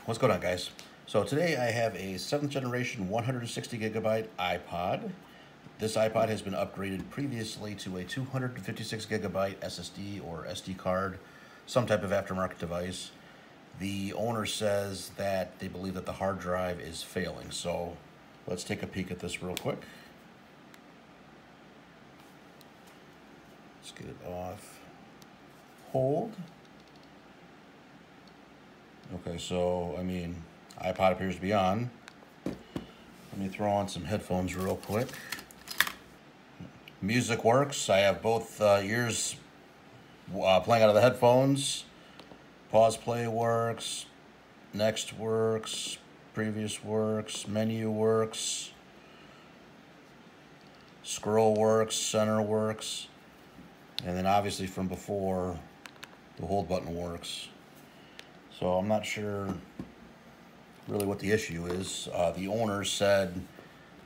What's going on, guys? So today I have a 7th generation 160 gigabyte iPod. This iPod has been upgraded previously to a 256 gigabyte SSD or SD card, some type of aftermarket device. The owner says that they believe that the hard drive is failing. So let's take a peek at this real quick. Let's get it off. Hold. Okay, so, iPod appears to be on. Let me throw on some headphones real quick. Music works. I have both ears playing out of the headphones. Pause play works. Next works. Previous works. Menu works. Scroll works. Center works. And then obviously from before, the hold button works. So I'm not sure really what the issue is. The owner said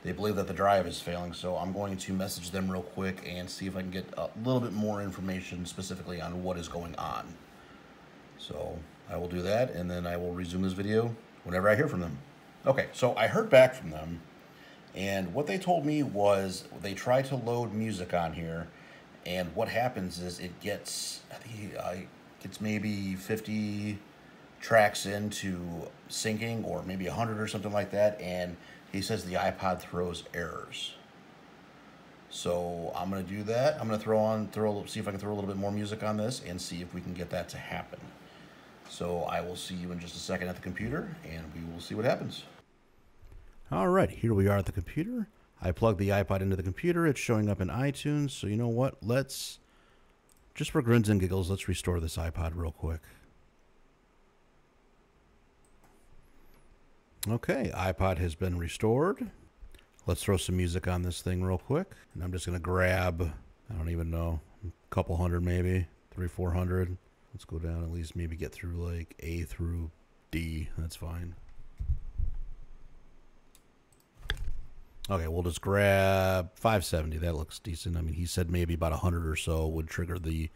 they believe that the drive is failing, so I'm going to message them real quick and see if I can get a little bit more information specifically on what is going on. So I will do that, and then I will resume this video whenever I hear from them. Okay, so I heard back from them, and what they told me was they try to load music on here, and what happens is it gets, I think it gets maybe 50 tracks into syncing, or maybe 100 or something like that, and he says the iPod throws errors. So I'm going to do that. I'm going to see if I can throw a little bit more music on this and see if we can get that to happen. So I will see you in just a second at the computer, and we will see what happens. All right, here we are at the computer. I plugged the iPod into the computer. It's showing up in iTunes. So you know what? Let's, just for grins and giggles, let's restore this iPod real quick. Okay, iPod has been restored. Let's throw some music on this thing real quick. And I'm just going to grab, I don't even know, a couple hundred maybe, 300-400. Let's go down at least maybe get through like A through D. That's fine. Okay, we'll just grab 570. That looks decent. I mean, he said maybe about 100 or so would trigger the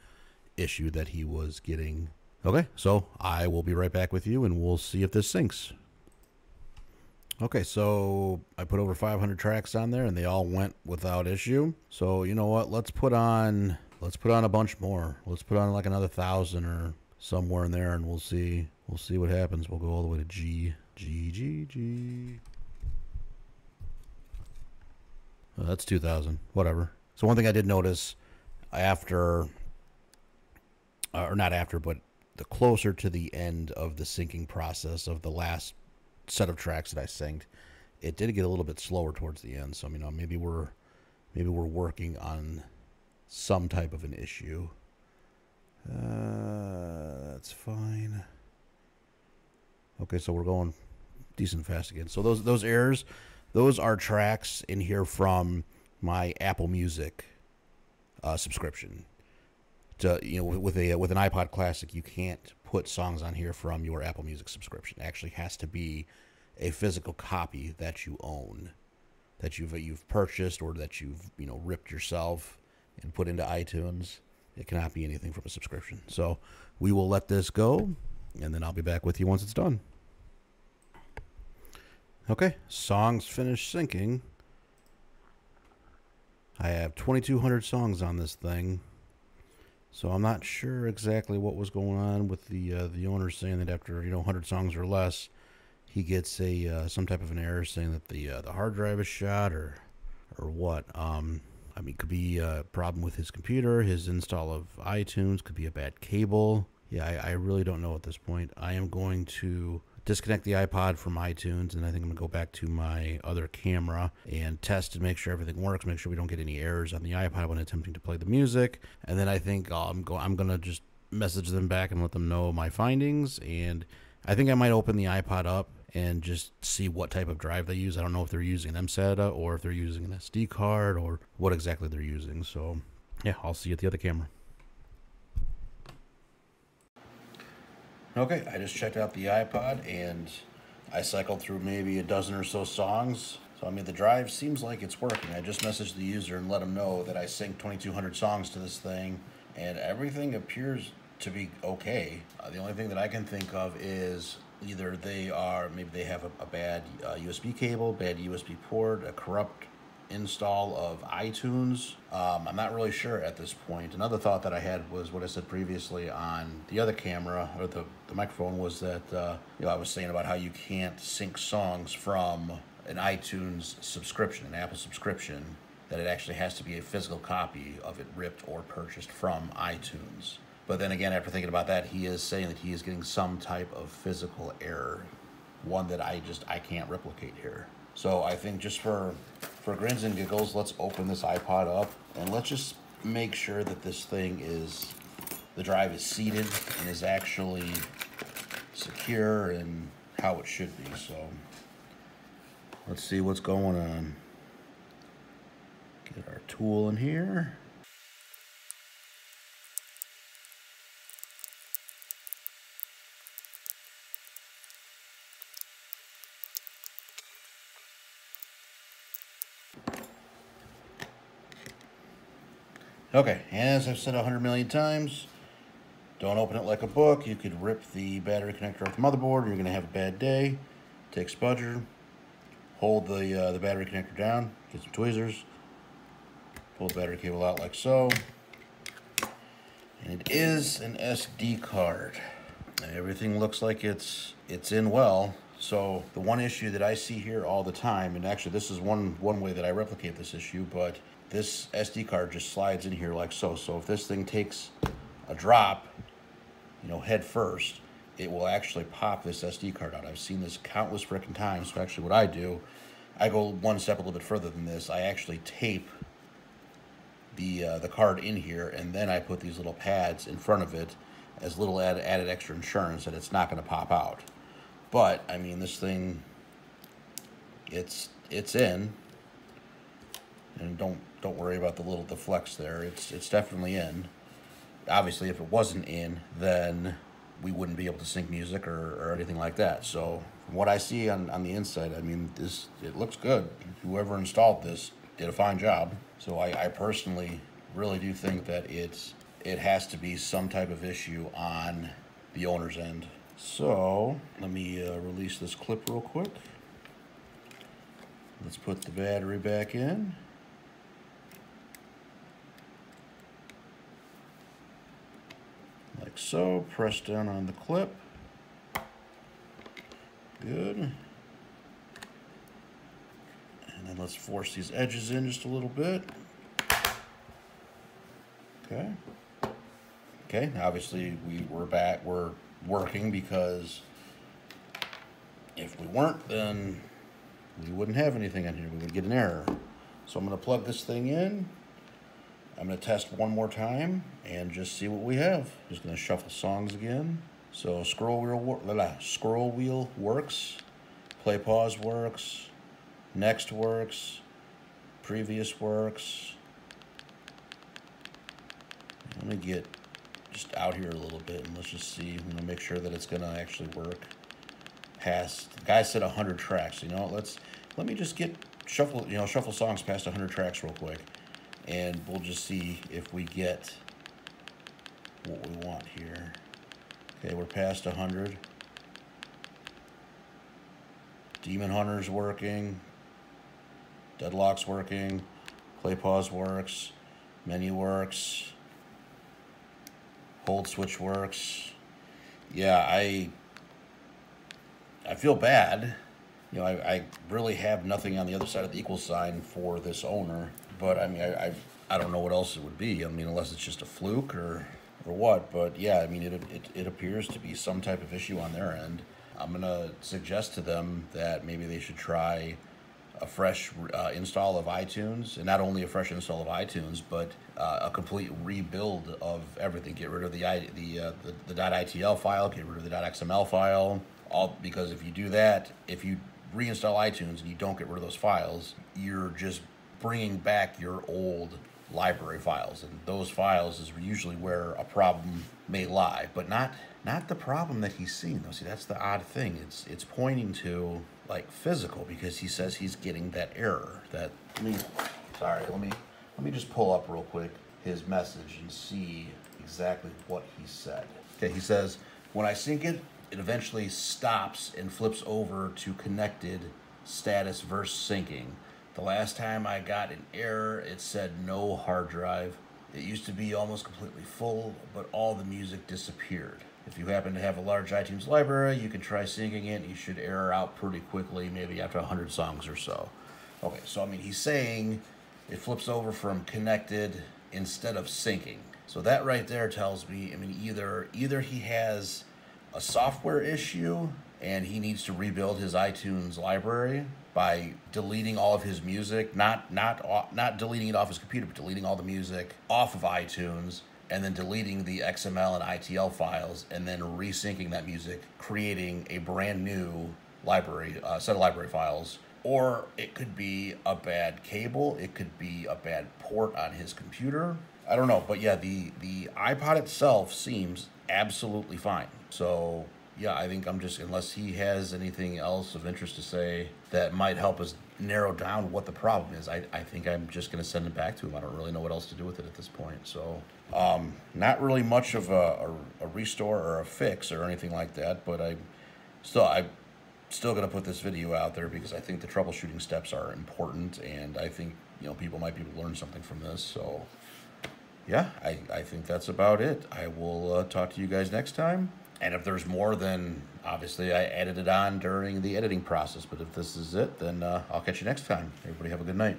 issue that he was getting. Okay, so I will be right back with you, and we'll see if this syncs. Okay, so I put over 500 tracks on there, and they all went without issue. So you know what? Let's put on a bunch more. Let's put on like another 1,000 or somewhere in there, and we'll see. We'll see what happens. We'll go all the way to G. Oh, that's 2,000. Whatever. So one thing I did notice after, or not after, but the closer to the end of the syncing process of the last set of tracks that I synced, it did get a little bit slower towards the end. So maybe we're working on some type of an issue. That's fine. Okay, so we're going decent fast again. So those errors, those are tracks in here from my Apple Music subscription. With an iPod Classic, you can't put songs on here from your Apple Music subscription. It actually has to be a physical copy that you own, that you've purchased, or that you've ripped yourself and put into iTunes. It cannot be anything from a subscription. So we will let this go, and then I'll be back with you once it's done. Okay, songs finished syncing. I have 2,200 songs on this thing. So I'm not sure exactly what was going on with the owner saying that after 100 songs or less, he gets some type of an error saying that the hard drive is shot or what. It could be a problem with his computer, his install of iTunes, could be a bad cable. Yeah, I really don't know at this point. I am going to disconnect the iPod from iTunes, and I think I'm going to go back to my other camera and test and make sure everything works, make sure we don't get any errors on the iPod when attempting to play the music. And then I think I'm going to just message them back and let them know my findings. And I think I might open the iPod up and just see what type of drive they use. I don't know if they're using an mSATA or if they're using an SD card or what exactly they're using. So yeah, I'll see you at the other camera. Okay, I just checked out the iPod, and I cycled through maybe a dozen or so songs. So the drive seems like it's working. I just messaged the user and let him know that I synced 2,200 songs to this thing, and everything appears to be okay. The only thing that I can think of is either maybe they have a bad USB cable, bad USB port, a corrupt install of iTunes. I'm not really sure at this point. Another thought that I had was what I said previously on the other camera, or the microphone, was that I was saying about how you can't sync songs from an iTunes subscription, an Apple subscription, that it actually has to be a physical copy of it ripped or purchased from iTunes. But then again, after thinking about that, he is saying that he is getting some type of physical error, one that I can't replicate here. So I think just for grins and giggles, let's open this iPod up and let's just make sure that this thing the drive is seated and is actually secure and how it should be. So let's see what's going on. Get our tool in here. Okay, as I've said 100 million times, don't open it like a book. You could rip the battery connector off the motherboard and you're gonna have a bad day. Take a spudger, hold the battery connector down, get some tweezers, pull the battery cable out like so. And it is an SD card. And everything looks like it's in well. So the one issue that I see here all the time, and actually this is one way that I replicate this issue, but this SD card just slides in here like so. So if this thing takes a drop, head first, it will actually pop this SD card out. I've seen this countless frickin' times. So actually what I do, I go one step a little bit further than this. I actually tape the card in here, and then I put these little pads in front of it as little added extra insurance that it's not going to pop out. But I mean, this thing, it's in, and don't worry about the flex there. It's definitely in. Obviously, if it wasn't in, then we wouldn't be able to sync music or anything like that. So from what I see on the inside, I mean, it looks good. Whoever installed this did a fine job. So I personally really do think that it has to be some type of issue on the owner's end. So let me release this clip real quick. Let's put the battery back in. Like so. Press down on the clip. Good. And then let's force these edges in just a little bit. Okay. Okay, obviously we're working, because if we weren't, then we wouldn't have anything on here. We would get an error. So I'm going to plug this thing in. I'm going to test one more time and just see what we have. Just going to shuffle songs again. So scroll wheel works, play pause works, next works, previous works. Let me get just out here a little bit and let's just see. I'm gonna make sure that it's gonna actually work. Past, the guy said 100 tracks. Let me just get shuffle songs past 100 tracks real quick, and we'll just see if we get what we want here. Okay, we're past 100. Demon Hunter's working. Deadlock's working. Play pause works. Menu works. Hold switch works. Yeah, I feel bad. I really have nothing on the other side of the equal sign for this owner. But I mean, I don't know what else it would be. I mean, unless it's just a fluke or what. But yeah, I mean, it appears to be some type of issue on their end. I'm gonna suggest to them that maybe they should try a fresh install of iTunes, and not only a fresh install of iTunes, but a complete rebuild of everything. Get rid of the .itl file, get rid of the .xml file. All because if you do that, if you reinstall iTunes and you don't get rid of those files, you're just bringing back your old library files, and those files is usually where a problem may lie, but not the problem that he's seeing though. See, that's the odd thing. It's pointing to like physical, because he says he's getting that error. Let me just pull up real quick his message and see exactly what he said. Okay, he says, when I sync it, it eventually stops and flips over to connected status versus syncing. The last time I got an error, it said no hard drive. It used to be almost completely full, but all the music disappeared. If you happen to have a large iTunes library, you can try syncing it. You should error out pretty quickly, maybe after 100 songs or so. Okay, so I mean, he's saying it flips over from connected instead of syncing. So that right there tells me, I mean, either he has a software issue and he needs to rebuild his iTunes library by deleting all of his music, not deleting it off his computer, but deleting all the music off of iTunes, and then deleting the XML and ITL files, and then resyncing that music, creating a brand new library, set of library files. Or it could be a bad cable, it could be a bad port on his computer. I don't know, but yeah, the iPod itself seems absolutely fine. So yeah, I think I'm just, unless he has anything else of interest to say that might help us narrow down what the problem is, I think I'm just going to send it back to him. I don't really know what else to do with it at this point. So not really much of a restore or a fix or anything like that, but I'm still going to put this video out there because I think the troubleshooting steps are important, and I think, you know, people might be able to learn something from this. So yeah, I think that's about it. I will talk to you guys next time. And if there's more, then obviously I added it on during the editing process. But if this is it, then I'll catch you next time. Everybody have a good night.